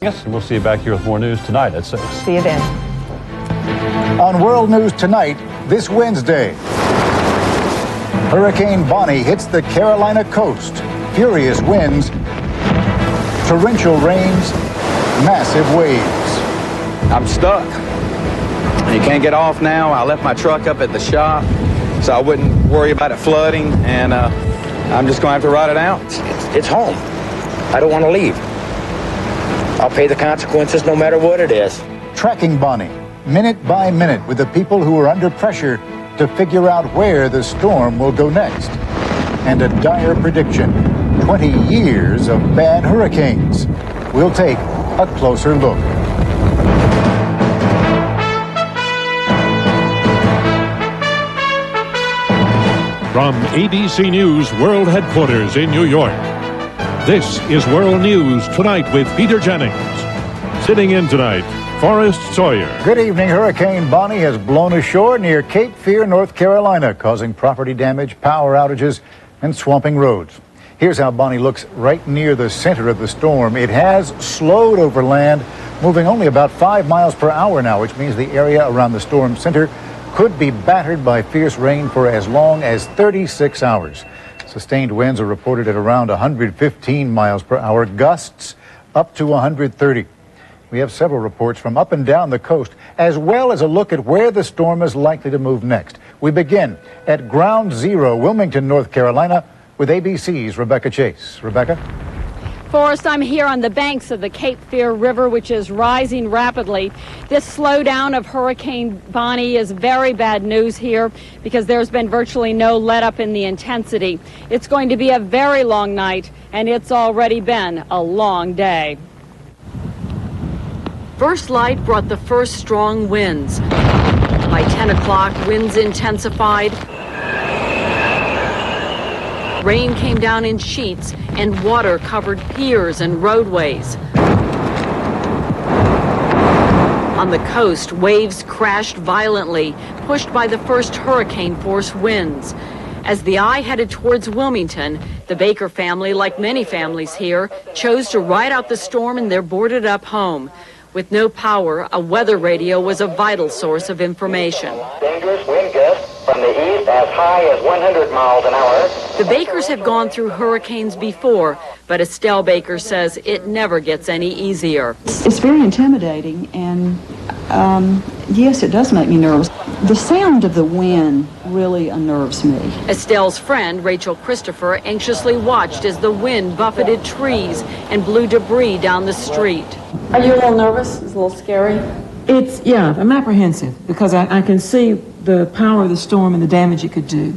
Yes, and we'll see you back here with more news tonight at 6. See you then. On World News Tonight, this Wednesday, Hurricane Bonnie hits the Carolina coast. Furious winds, torrential rains, massive waves. I'm stuck. You can't get off now. I left my truck up at the shop so I wouldn't worry about it flooding, and I'm just going to have to ride it out. It's home. I don't want to leave. I'll pay the consequences no matter what it is. Tracking Bonnie, minute by minute, with the people who are under pressure to figure out where the storm will go next. And a dire prediction, 20 years of bad hurricanes. We'll take a closer look. From ABC News World Headquarters in New York, this is World News Tonight with Peter Jennings. Sitting in tonight, Forrest Sawyer. Good evening. Hurricane Bonnie has blown ashore near Cape Fear, North Carolina, causing property damage, power outages, and swamping roads. Here's how Bonnie looks right near the center of the storm. It has slowed over land, moving only about 5 miles per hour now, which means the area around the storm center could be battered by fierce rain for as long as 36 hours. Sustained winds are reported at around 115 miles per hour, gusts up to 130. We have several reports from up and down the coast, as well as a look at where the storm is likely to move next. We begin at Ground Zero, Wilmington, North Carolina, with ABC's Rebecca Chase. Rebecca? Forrest, I'm here on the banks of the Cape Fear River, which is rising rapidly. This slowdown of Hurricane Bonnie is very bad news here because there's been virtually no let-up in the intensity. It's going to be a very long night, and it's already been a long day. First light brought the first strong winds. By 10 o'clock, winds intensified. Rain came down in sheets and water covered piers and roadways. On the coast, waves crashed violently, pushed by the first hurricane-force winds. As the eye headed towards Wilmington, the Baker family, like many families here, chose to ride out the storm in their boarded-up home. With no power, a weather radio was a vital source of information. Dangerous wind gusts from the east as high as 100 miles an hour. The Bakers have gone through hurricanes before, but Estelle Baker says it never gets any easier. It's very intimidating, and yes, it does make me nervous. The sound of the wind really unnerves me. Estelle's friend, Rachel Christopher, anxiously watched as the wind buffeted trees and blew debris down the street. Are you a little nervous? It's a little scary? Yeah, I'm apprehensive because I can see the power of the storm and the damage it could do.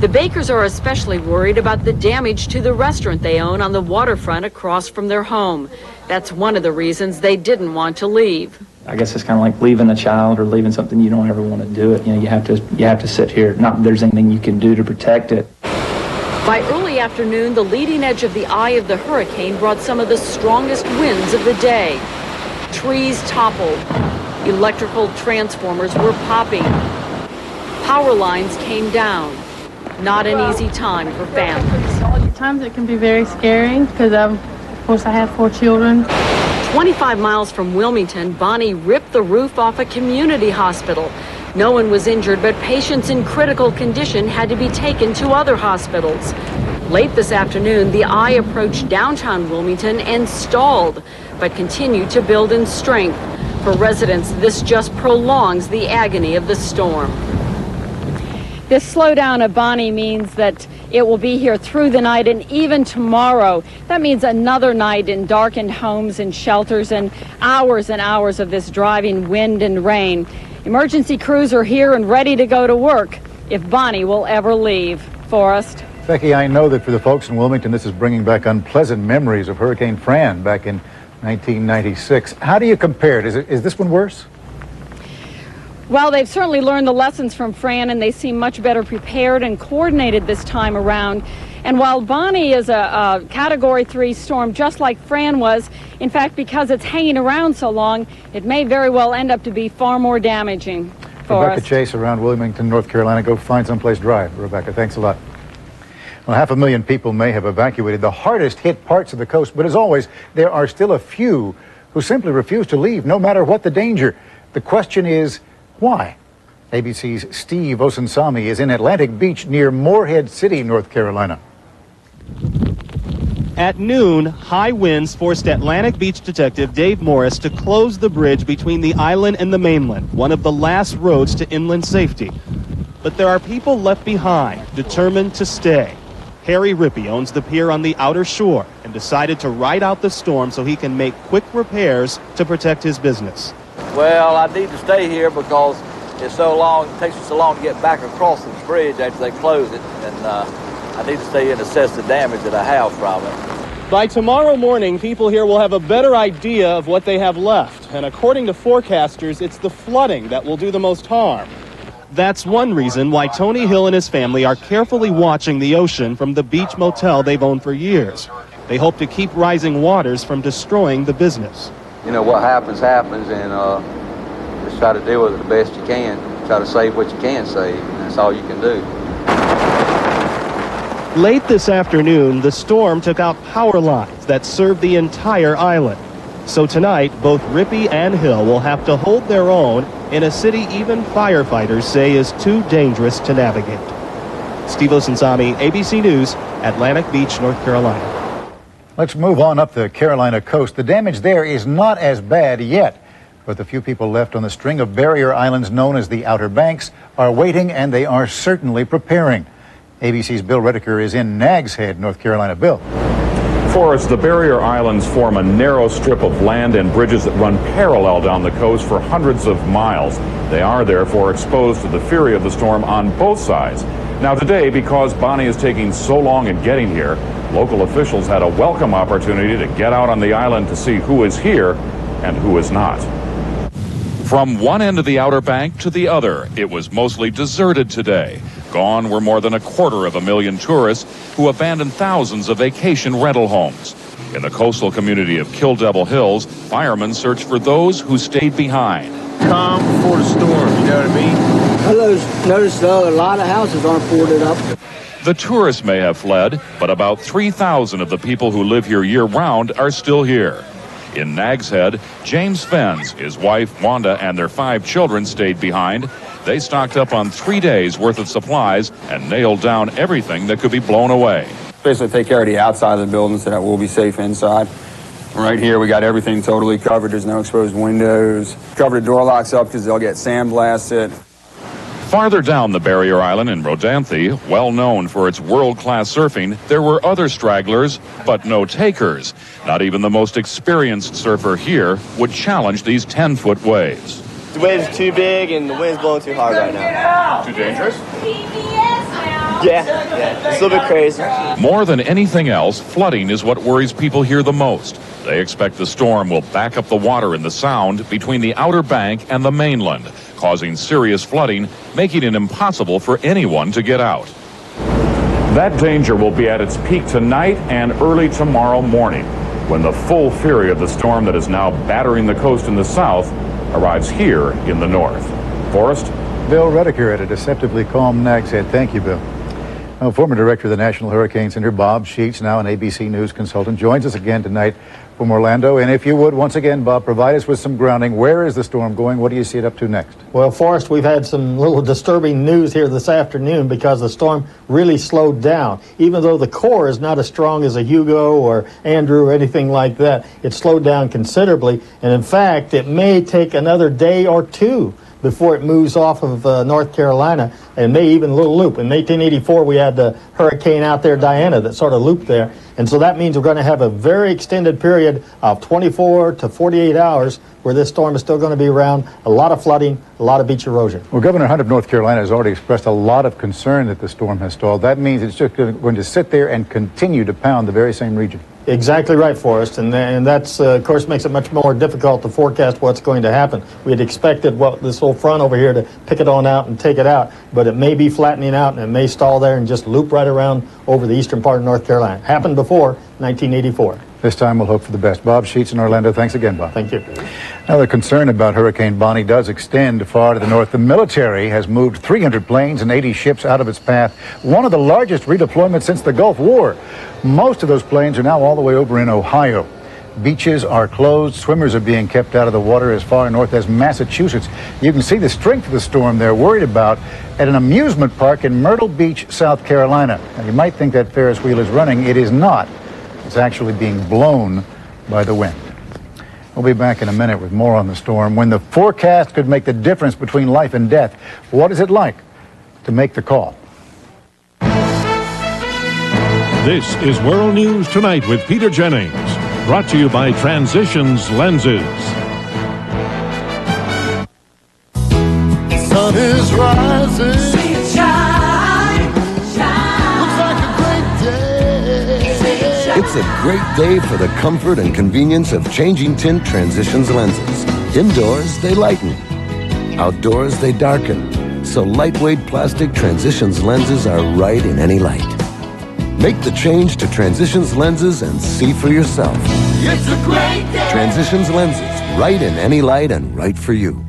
The Bakers are especially worried about the damage to the restaurant they own on the waterfront across from their home. That's one of the reasons they didn't want to leave. I guess it's kind of like leaving a child or leaving something you don't ever want to do it. You know, you have to sit here. Not that there's anything you can do to protect it. By early afternoon, the leading edge of the eye of the hurricane brought some of the strongest winds of the day. Trees toppled. Electrical transformers were popping. Power lines came down. Not an easy time for families. At times it can be very scary because, of course, I have 4 children. 25 miles from Wilmington, Bonnie ripped the roof off a community hospital. No one was injured, but patients in critical condition had to be taken to other hospitals. Late this afternoon, the eye approached downtown Wilmington and stalled, but continued to build in strength. For residents, this just prolongs the agony of the storm. This slowdown of Bonnie means that it will be here through the night and even tomorrow. That means another night in darkened homes and shelters and hours of this driving wind and rain. Emergency crews are here and ready to go to work if Bonnie will ever leave. Forrest? Becky, I know that for the folks in Wilmington, this is bringing back unpleasant memories of Hurricane Fran back in 1996. How do you compare it? Is this one worse? Well, they've certainly learned the lessons from Fran, and they seem much better prepared and coordinated this time around. And while Bonnie is a Category 3 storm, just like Fran was, in fact, because it's hanging around so long, it may very well end up to be far more damaging for Rebecca us. Chase around Wilmington, North Carolina. Go find someplace dry. Rebecca, thanks a lot. Well, 500,000 people may have evacuated the hardest hit parts of the coast, but as always, there are still a few who simply refuse to leave no matter what the danger. The question is, why? ABC's Steve Osunsami is in Atlantic Beach near Morehead City, North Carolina. At noon, high winds forced Atlantic Beach detective Dave Morris to close the bridge between the island and the mainland, one of the last roads to inland safety. But there are people left behind, determined to stay. Harry Rippey owns the pier on the outer shore and decided to ride out the storm so he can make quick repairs to protect his business. Well, I need to stay here because it's so long, it takes me so long to get back across this bridge after they close it, and I need to stay and assess the damage that I have from it. By tomorrow morning, people here will have a better idea of what they have left. And according to forecasters, it's the flooding that will do the most harm. That's one reason why Tony Hill and his family are carefully watching the ocean from the beach motel they've owned for years. They hope to keep rising waters from destroying the business. You know, what happens, happens, and just try to deal with it the best you can. Try to save what you can save, and that's all you can do. Late this afternoon, the storm took out power lines that serve the entire island. So tonight, both Rippey and Hill will have to hold their own in a city even firefighters say is too dangerous to navigate. Steve Osunsami, ABC News, Atlantic Beach, North Carolina. Let's move on up the Carolina coast. The damage there is not as bad yet, but the few people left on the string of barrier islands known as the Outer Banks are waiting, and they are certainly preparing. ABC's Bill Redeker is in Nags Head, North Carolina. Bill. Forrest, the barrier islands form a narrow strip of land and bridges that run parallel down the coast for hundreds of miles. They are therefore exposed to the fury of the storm on both sides. Now today, because Bonnie is taking so long in getting here, local officials had a welcome opportunity to get out on the island to see who is here and who is not. From one end of the Outer Bank to the other, it was mostly deserted today. Gone were more than 250,000 tourists who abandoned thousands of vacation rental homes. In the coastal community of Kill Devil Hills, firemen searched for those who stayed behind. Calm before the storm, you know what I mean? I noticed a lot of houses aren't boarded up. The tourists may have fled, but about 3,000 of the people who live here year-round are still here. In Nags Head, James Fens, his wife Wanda, and their 5 children stayed behind. They stocked up on 3 days' worth of supplies and nailed down everything that could be blown away. Basically take care of the outside of the building so that we'll be safe inside. Right here, we got everything totally covered. There's no exposed windows. Cover the door locks up because they'll get sandblasted. Farther down the barrier island in Rodanthe, well known for its world-class surfing, there were other stragglers, but no takers. Not even the most experienced surfer here would challenge these 10-foot waves. The wave's too big and the wind's blowing too hard right now. Too dangerous? Yeah, it's a little bit crazy. More than anything else, flooding is what worries people here the most. They expect the storm will back up the water in the Sound between the Outer Bank and the mainland, causing serious flooding, making it impossible for anyone to get out. That danger will be at its peak tonight and early tomorrow morning, when the full fury of the storm that is now battering the coast in the south arrives here in the north. Forrest? Bill Redeker at a deceptively calm Nags Head. Thank you, Bill. Now, former director of the National Hurricane Center, Bob Sheets, now an ABC News consultant, joins us again tonight from Orlando. And if you would, once again, Bob, provide us with some grounding. Where is the storm going? What do you see it up to next? Well, Forrest, we've had some little disturbing news here this afternoon because the storm really slowed down. Even though the core is not as strong as a Hugo or Andrew or anything like that, it slowed down considerably. And in fact, it may take another day or two before it moves off of North Carolina and may even a little loop. In 1884, we had the hurricane out there, Diana, that sort of looped there. And so that means we're going to have a very extended period of 24 to 48 hours where this storm is still going to be around, a lot of flooding, a lot of beach erosion. Well, Governor Hunt of North Carolina has already expressed a lot of concern that the storm has stalled. That means it's just going to sit there and continue to pound the very same region. Exactly right, Forrest, and that's, of course, makes it much more difficult to forecast what's going to happen. We had expected this whole front over here to pick it on out and take it out, but it may be flattening out and it may stall there and just loop right around over the eastern part of North Carolina. Happened before 1984. This time we'll hope for the best. Bob Sheets in Orlando. Thanks again, Bob. Thank you. Now, the concern about Hurricane Bonnie does extend far to the north. The military has moved 300 planes and 80 ships out of its path, one of the largest redeployments since the Gulf War. Most of those planes are now all the way over in Ohio. Beaches are closed. Swimmers are being kept out of the water as far north as Massachusetts. You can see the strength of the storm they're worried about at an amusement park in Myrtle Beach, South Carolina. Now, you might think that Ferris wheel is running. It is not. It's actually being blown by the wind. We'll be back in a minute with more on the storm. When the forecast could make the difference between life and death, what is it like to make the call? This is World News Tonight with Peter Jennings. Brought to you by Transitions Lenses. The sun is rising. See it shine, shine. Looks like a great day. See it shine. It's a great day for the comfort and convenience of changing tint Transitions lenses. Indoors, they lighten. Outdoors, they darken. So lightweight plastic Transitions lenses are right in any light. Make the change to Transitions lenses and see for yourself. It's a great day. Transitions lenses, right in any light and right for you.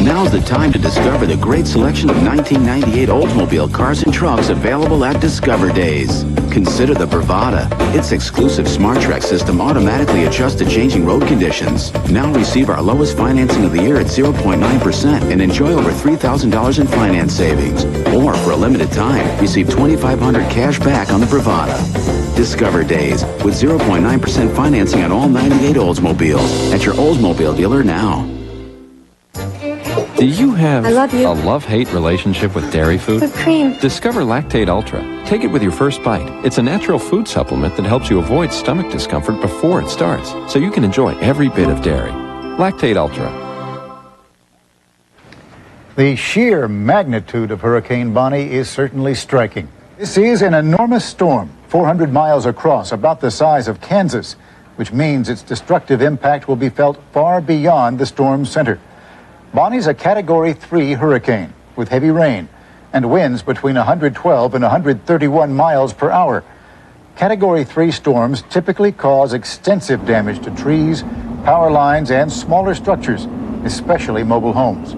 Now's the time to discover the great selection of 1998 Oldsmobile cars and trucks available at Discover Days. Consider the Bravada. Its exclusive SmartTrack system automatically adjusts to changing road conditions. Now receive our lowest financing of the year at 0.9% and enjoy over $3,000 in finance savings. Or for a limited time, receive $2,500 cash back on the Bravada. Discover Days with 0.9% financing on all 98 Oldsmobiles at your Oldsmobile dealer now. Do you have I love you. a love-hate relationship with dairy food? Whipped cream. Discover Lactate Ultra. Take it with your first bite. It's a natural food supplement that helps you avoid stomach discomfort before it starts, so you can enjoy every bit of dairy. Lactate Ultra. The sheer magnitude of Hurricane Bonnie is certainly striking. This is an enormous storm, 400 miles across, about the size of Kansas, which means its destructive impact will be felt far beyond the storm's center. Bonnie's a Category 3 hurricane with heavy rain and winds between 112 and 131 miles per hour. Category 3 storms typically cause extensive damage to trees, power lines, and smaller structures, especially mobile homes.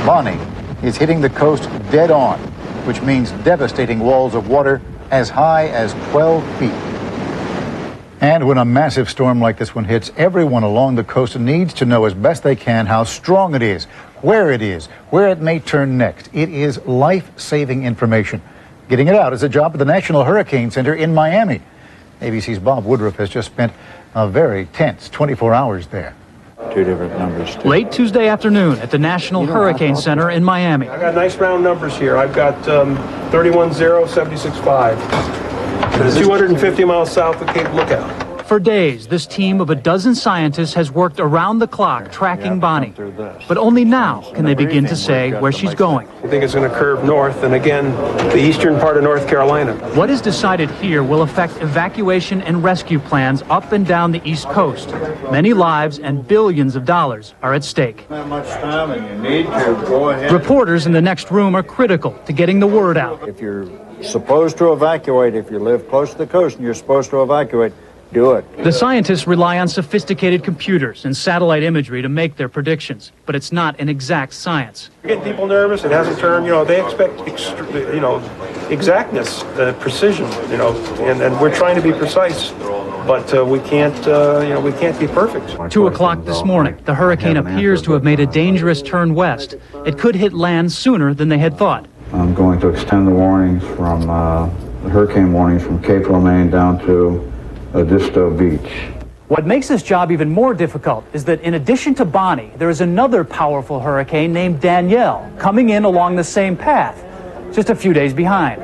Bonnie is hitting the coast dead on, which means devastating walls of water as high as 12 feet. And when a massive storm like this one hits, everyone along the coast needs to know as best they can how strong it is, where it may turn next. It is life-saving information. Getting it out is a job at the National Hurricane Center in Miami. ABC's Bob Woodruff has just spent a very tense 24 hours there. Two different numbers. Late Tuesday afternoon at the National Hurricane Center in Miami. I got nice round numbers here. I've got 31-0, 76-5. 250 miles south of Cape Lookout. For days, this team of a dozen scientists has worked around the clock tracking Bonnie. But only now can they begin to say where she's going. I think it's going to curve north, and again, the eastern part of North Carolina. What is decided here will affect evacuation and rescue plans up and down the East Coast. Many lives and billions of dollars are at stake. Not much time, and you need to go ahead. Reporters in the next room are critical to getting the word out. If you're supposed to evacuate, if you live close to the coast and you're supposed to evacuate, do it. The scientists rely on sophisticated computers and satellite imagery to make their predictions, but it's not an exact science. Getting people nervous. It hasn't turned. They expect, exactness, precision. And we're trying to be precise, but we can't. We can't be perfect. 2 o'clock this morning, the hurricane appears to have made a dangerous turn west. It could hit land sooner than they had thought. I'm going to extend the warnings from the hurricane warnings from Cape Romaine down to Edisto Beach. What makes this job even more difficult is that in addition to Bonnie, there is another powerful hurricane named Danielle coming in along the same path, just a few days behind.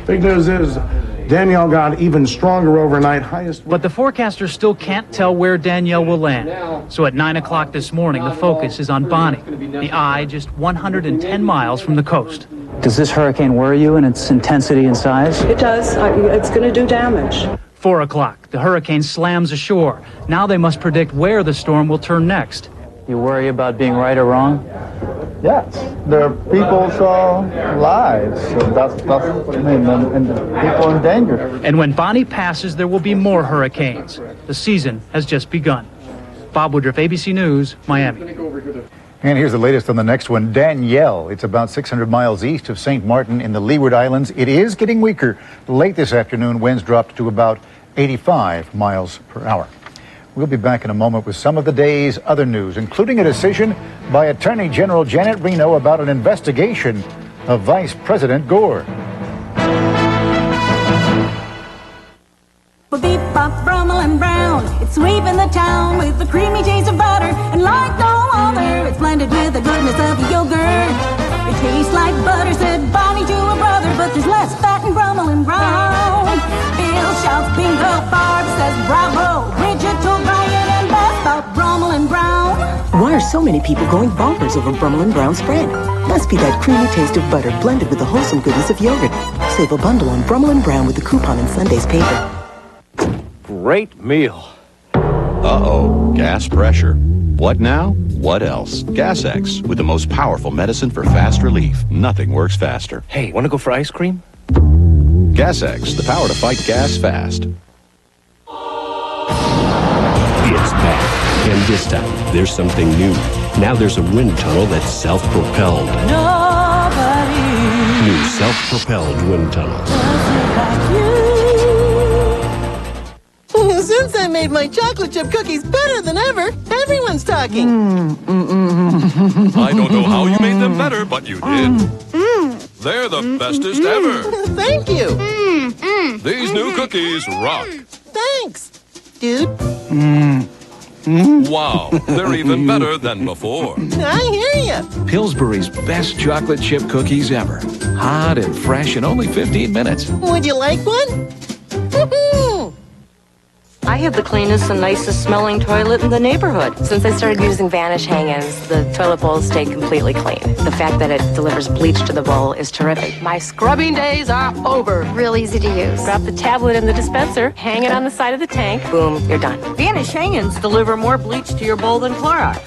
Big news is Danielle got even stronger overnight. But the forecasters still can't tell where Danielle will land. So at 9 o'clock this morning, the focus is on Bonnie, the eye just 110 miles from the coast. Does this hurricane worry you in its intensity and size? It does. It's going to do damage. 4 o'clock, the hurricane slams ashore. Now they must predict where the storm will turn next. You worry about being right or wrong? Yes, they're people's lives. That's and people in danger. And when Bonnie passes, there will be more hurricanes. The season has just begun. Bob Woodruff, ABC News, Miami. And here's the latest on the next one. Danielle, it's about 600 miles east of St. Martin in the Leeward Islands. It is getting weaker. Late this afternoon, winds dropped to about 85 miles per hour. We'll be back in a moment with some of the day's other news, including a decision by Attorney General Janet Reno about an investigation of Vice President Gore. Beep, bop, Brummel and Brown. It's sweeping the town with the creamy taste of butter. And like no other, it's blended with the goodness of yogurt. It tastes like butter, said Bonnie to her brother. But there's less fat in Brummel and Brown. Bill shouts bingo, Barb says bravo. Bridget told Brian and Beth about Brummel and Brown. Why are so many people going bonkers over Brummel and Brown spread? Must be that creamy taste of butter blended with the wholesome goodness of yogurt. Save a bundle on Brummel and Brown with the coupon in Sunday's paper. Great meal. Uh-oh, gas pressure. What now? What else? Gas X, with the most powerful medicine for fast relief. Nothing works faster. Hey, want to go for ice cream? Gas X, the power to fight gas fast. It's back, and this time there's something new. Now there's a wind tunnel that's self-propelled. Nobody New self-propelled wind tunnels. Since I made my chocolate chip cookies better than ever, everyone's talking. I don't know how you made them better, but you did. They're the bestest ever. Thank you. These new cookies rock. Thanks, dude. Wow, they're even better than before. I hear ya. Pillsbury's best chocolate chip cookies ever. Hot and fresh in only 15 minutes. Would you like one? Woohoo! I have the cleanest and nicest smelling toilet in the neighborhood. Since I started using Vanish hang-ins, the toilet bowls stay completely clean. The fact that it delivers bleach to the bowl is terrific. My scrubbing days are over. Real easy to use. Drop the tablet in the dispenser, hang it on the side of the tank. Boom, you're done. Vanish hang-ins deliver more bleach to your bowl than Clorox.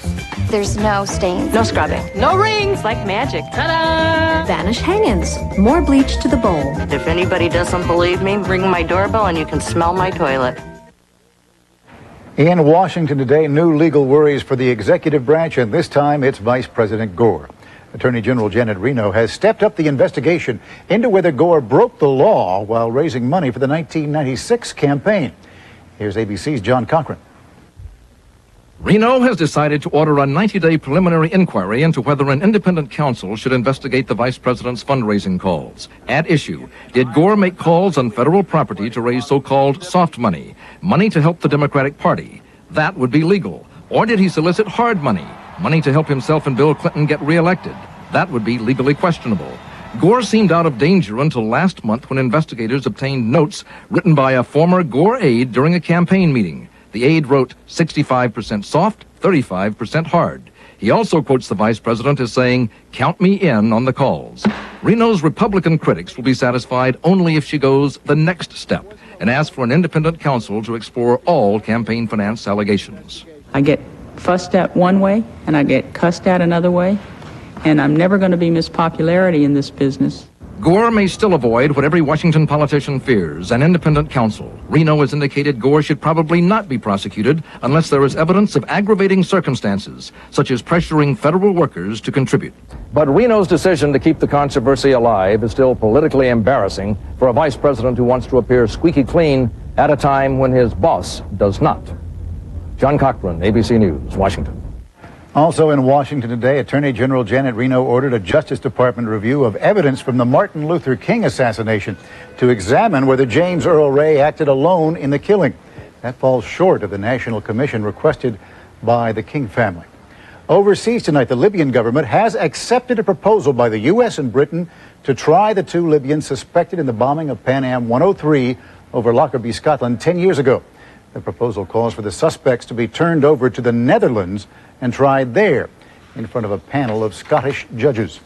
There's no stains. No scrubbing. No rings, like magic. Ta-da! Vanish hang-ins. More bleach to the bowl. If anybody doesn't believe me, ring my doorbell and you can smell my toilet. In Washington today, new legal worries for the executive branch, and this time it's Vice President Gore. Attorney General Janet Reno has stepped up the investigation into whether Gore broke the law while raising money for the 1996 campaign. Here's ABC's John Cochran. Reno has decided to order a 90-day preliminary inquiry into whether an independent counsel should investigate the vice president's fundraising calls. At issue, did Gore make calls on federal property to raise so-called soft money, money to help the Democratic Party? That would be legal. Or did he solicit hard money, money to help himself and Bill Clinton get reelected? That would be legally questionable. Gore seemed out of danger until last month when investigators obtained notes written by a former Gore aide during a campaign meeting. The aide wrote 65% soft, 35% hard. He also quotes the vice president as saying, "Count me in on the calls." Reno's Republican critics will be satisfied only if she goes the next step and asks for an independent counsel to explore all campaign finance allegations. I get fussed at one way and I get cussed at another way, and I'm never going to be Miss Popularity in this business. Gore may still avoid what every Washington politician fears, an independent counsel. Reno has indicated Gore should probably not be prosecuted unless there is evidence of aggravating circumstances, such as pressuring federal workers to contribute. But Reno's decision to keep the controversy alive is still politically embarrassing for a vice president who wants to appear squeaky clean at a time when his boss does not. John Cochran, ABC News, Washington. Also in Washington today, Attorney General Janet Reno ordered a Justice Department review of evidence from the Martin Luther King assassination to examine whether James Earl Ray acted alone in the killing. That falls short of the National Commission requested by the King family. Overseas tonight, the Libyan government has accepted a proposal by the U.S. and Britain to try the two Libyans suspected in the bombing of Pan Am 103 over Lockerbie, Scotland 10 years ago. The proposal calls for the suspects to be turned over to the Netherlands and tried there in front of a panel of Scottish judges.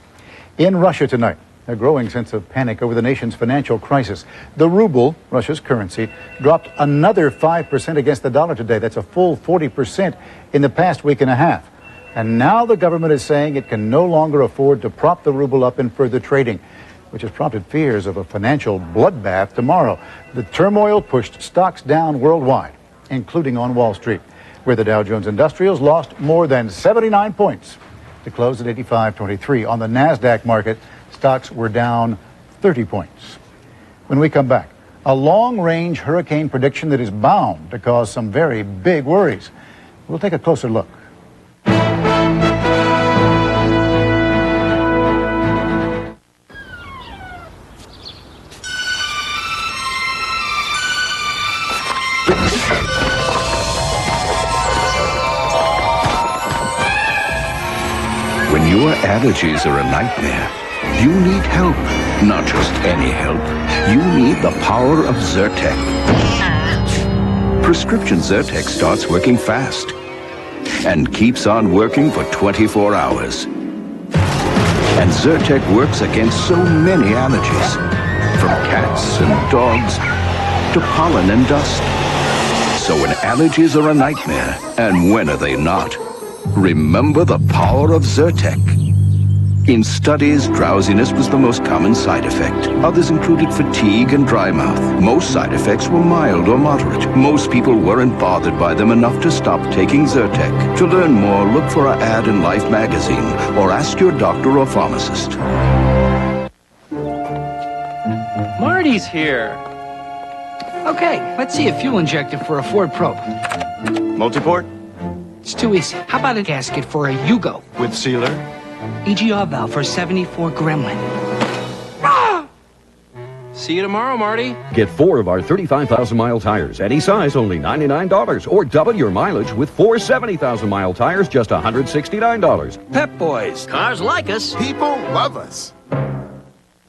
In Russia tonight, a growing sense of panic over the nation's financial crisis. The ruble, Russia's currency, dropped another 5% against the dollar today. That's a full 40% in the past week and a half. And now the government is saying it can no longer afford to prop the ruble up in further trading, which has prompted fears of a financial bloodbath tomorrow. The turmoil pushed stocks down worldwide, including on Wall Street, where the Dow Jones Industrials lost more than 79 points. to close at 85.23. On the NASDAQ market, stocks were down 30 points. When we come back, a long-range hurricane prediction that is bound to cause some very big worries. We'll take a closer look. When your allergies are a nightmare, you need help. Not just any help. You need the power of Zyrtec. Prescription Zyrtec starts working fast and keeps on working for 24 hours. And Zyrtec works against so many allergies, from cats and dogs to pollen and dust. So when allergies are a nightmare, and when are they not? Remember the power of Zyrtec. In studies, drowsiness was the most common side effect. Others included fatigue and dry mouth. Most side effects were mild or moderate. Most people weren't bothered by them enough to stop taking Zyrtec. To learn more, look for an ad in Life magazine or ask your doctor or pharmacist. Marty's here. Okay, let's see a fuel injector for a Ford Probe. Multiport? It's too easy. How about a gasket for a Yugo? With sealer? EGR valve for 74 Gremlin. Ah! See you tomorrow, Marty. Get 4 of our 35,000-mile tires. Any size, only $99. Or double your mileage with 4 70,000-mile tires, just $169. Pep Boys. Cars like us. People love us.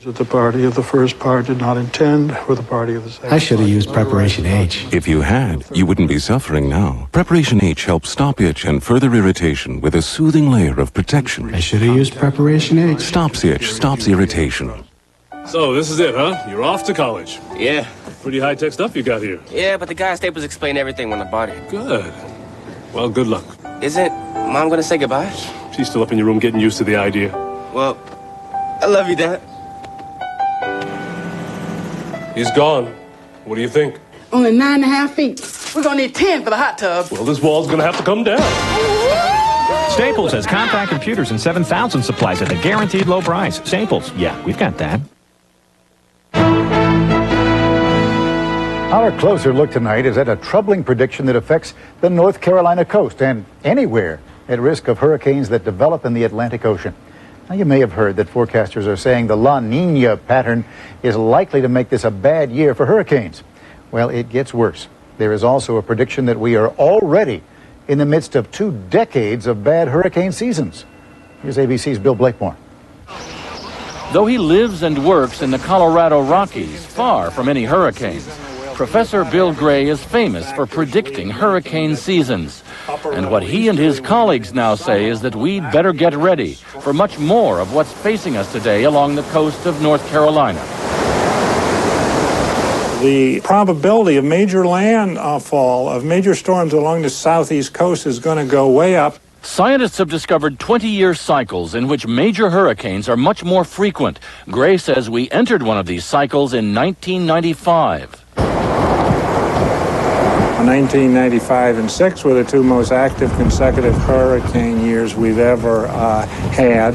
That the party of the first part did not intend for the party of the second. I should have used Preparation H. If you had, you wouldn't be suffering now. Preparation H helps stop itch and further irritation with a soothing layer of protection. I should have used Preparation H. Stops itch, stops irritation. So, this is it, huh? You're off to college. Yeah. Pretty high-tech stuff you got here. Yeah, but the guy at Staples explained everything on the body. Good. Well, good luck. Isn't Mom gonna say goodbye? She's still up in your room getting used to the idea. Well, I love you, Dad. He's gone. What do you think? Only 9.5 feet. We're gonna need 10 for the hot tub. Well, this wall's gonna have to come down. Staples has compact computers and 7,000 supplies at a guaranteed low price. Staples, yeah, we've got that. Our closer look tonight is at a troubling prediction that affects the North Carolina coast and anywhere at risk of hurricanes that develop in the Atlantic Ocean. Now, you may have heard that forecasters are saying the La Nina pattern is likely to make this a bad year for hurricanes. Well, it gets worse. There is also a prediction that we are already in the midst of 2 decades of bad hurricane seasons. Here's ABC's Bill Blakemore. Though he lives and works in the Colorado Rockies, far from any hurricanes, Professor Bill Gray is famous for predicting hurricane seasons. And what he and his colleagues now say is that we'd better get ready for much more of what's facing us today along the coast of North Carolina. The probability of major landfall of major storms along the southeast coast is going to go way up. Scientists have discovered 20-year cycles in which major hurricanes are much more frequent. Gray says we entered one of these cycles in 1995. 1995 and 6 were the 2 most active consecutive hurricane years we've ever had.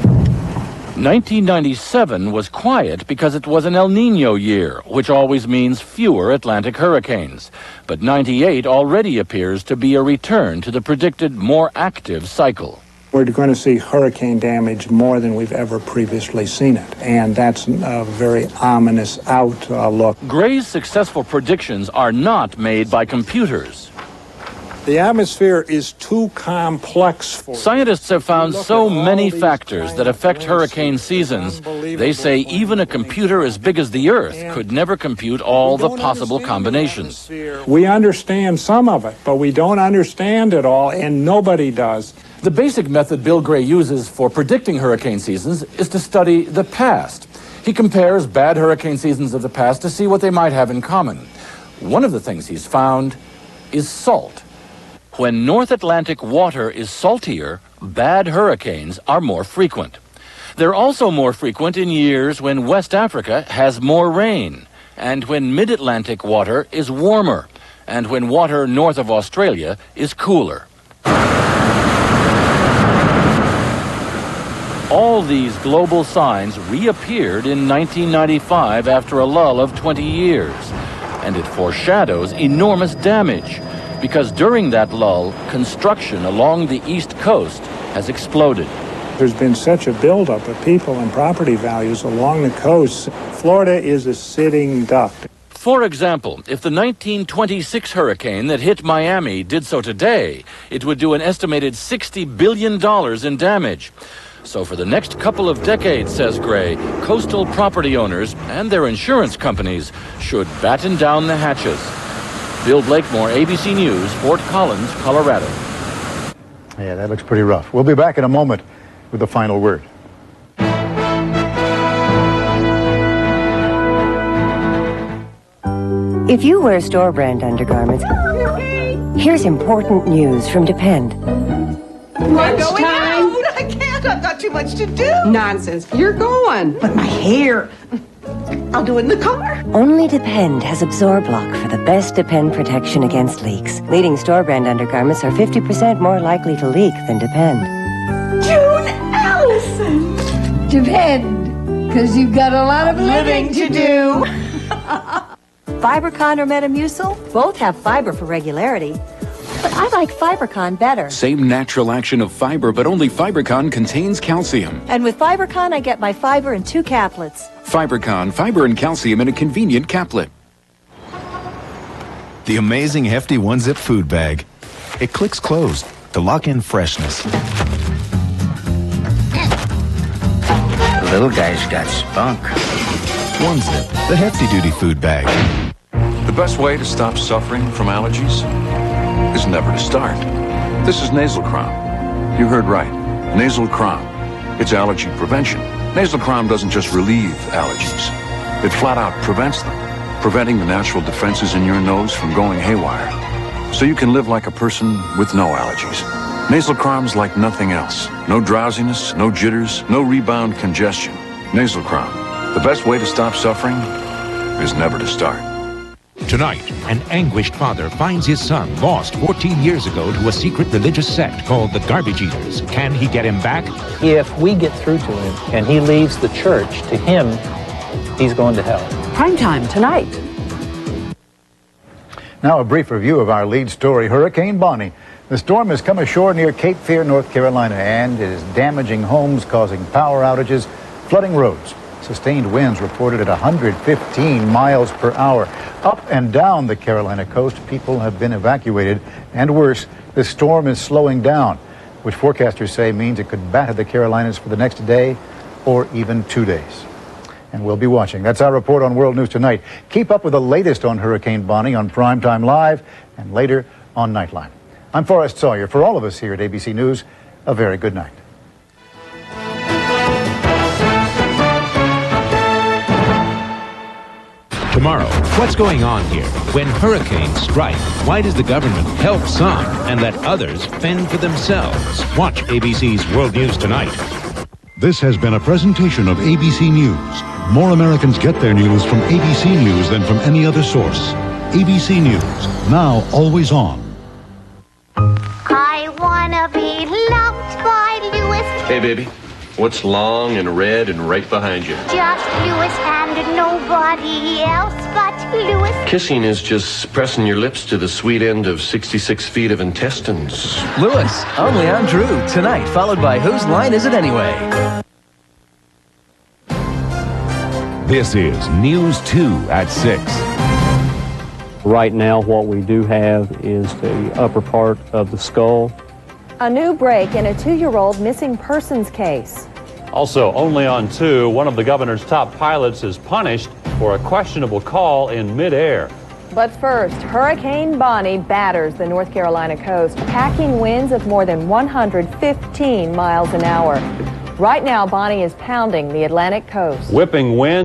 1997 was quiet because it was an El Nino year, which always means fewer Atlantic hurricanes. But 98 already appears to be a return to the predicted more active cycle. We're going to see hurricane damage more than we've ever previously seen it, and that's a very ominous outlook. Gray's successful predictions are not made by computers. The atmosphere is too complex for... Scientists have found so many factors that affect hurricane seasons. They say even a computer as big as the Earth could never compute all the possible combinations. We understand some of it, but we don't understand it all, and nobody does. The basic method Bill Gray uses for predicting hurricane seasons is to study the past. He compares bad hurricane seasons of the past to see what they might have in common. One of the things he's found is salt. When North Atlantic water is saltier, bad hurricanes are more frequent. They're also more frequent in years when West Africa has more rain, and when Mid-Atlantic water is warmer, and when water north of All these global signs reappeared in 1995 after a lull of 20 years. And it foreshadows enormous damage, because during that lull, construction along the East Coast has exploded. There's been such a buildup of people and property values along the coast. Florida is a sitting duck. For example, if the 1926 hurricane that hit Miami did so today, it would do an estimated $60 billion in damage. So for the next couple of decades, says Gray, coastal property owners and their insurance companies should batten down the hatches. Bill Blakemore, ABC News, Fort Collins, Colorado. Yeah, that looks pretty rough. We'll be back in a moment with the final word. If you wear store brand undergarments, here's important news from Depend. We're going out. I can't. I've got too much to do. Nonsense. You're going. But my hair. I'll do it in the car. Only Depend has Absorblock for the best Depend protection against leaks. Leading store brand undergarments are 50% more likely to leak than Depend. June Allison. Depend, because you've got a lot of living to do. Fibercon or Metamucil, both have fiber for regularity. But I like Fibercon better. Same natural action of fiber, but only Fibercon contains calcium. And with Fibercon, I get my fiber in 2 caplets. Fibercon, fiber and calcium in a convenient caplet. The amazing Hefty One-Zip food bag. It clicks closed to lock in freshness. The little guy's got spunk. One-Zip, the Hefty Duty food bag. The best way to stop suffering from allergies is never to start. This is Nasal Crown. You heard right. Nasal Crown. It's allergy prevention. Nasal Crown doesn't just relieve allergies. It flat out prevents them, preventing the natural defenses in your nose from going haywire. So you can live like a person with no allergies. Nasal Crown's like nothing else. No drowsiness, no jitters, no rebound congestion. Nasal Crown. The best way to stop suffering is never to start. Tonight, an anguished father finds his son lost 14 years ago to a secret religious sect called the Garbage Eaters. Can he get him back? If we get through to him and he leaves the church, to him, he's going to hell. Primetime tonight. Now a brief review of our lead story, Hurricane Bonnie. The storm has come ashore near Cape Fear, North Carolina, and it is damaging homes, causing power outages, flooding roads. Sustained winds reported at 115 miles per hour. Up and down the Carolina coast, people have been evacuated. And worse, the storm is slowing down, which forecasters say means it could batter the Carolinas for the next day or even 2 days. And we'll be watching. That's our report on World News Tonight. Keep up with the latest on Hurricane Bonnie on Primetime Live and later on Nightline. I'm Forrest Sawyer. For all of us here at ABC News, a very good night. Tomorrow, what's going on here? When hurricanes strike, why does the government help some and let others fend for themselves? Watch ABC's World News Tonight. This has been a presentation of ABC News. More Americans get their news from ABC News than from any other source. ABC News, now always on. I wanna be loved by Lewis. Hey, baby. What's long and red and right behind you? Just Lewis and nobody else but Lewis. Kissing is just pressing your lips to the sweet end of 66 feet of intestines. Lewis, only on Drew, tonight, followed by Whose Line Is It Anyway? This is News 2 at 6. Right now, what we do have is the upper part of the skull. A new break in a 2-year-old missing persons case. Also, only on 2, one of the governor's top pilots is punished for a questionable call in midair. But first, Hurricane Bonnie batters the North Carolina coast, packing winds of more than 115 miles an hour. Right now, Bonnie is pounding the Atlantic coast. Whipping wind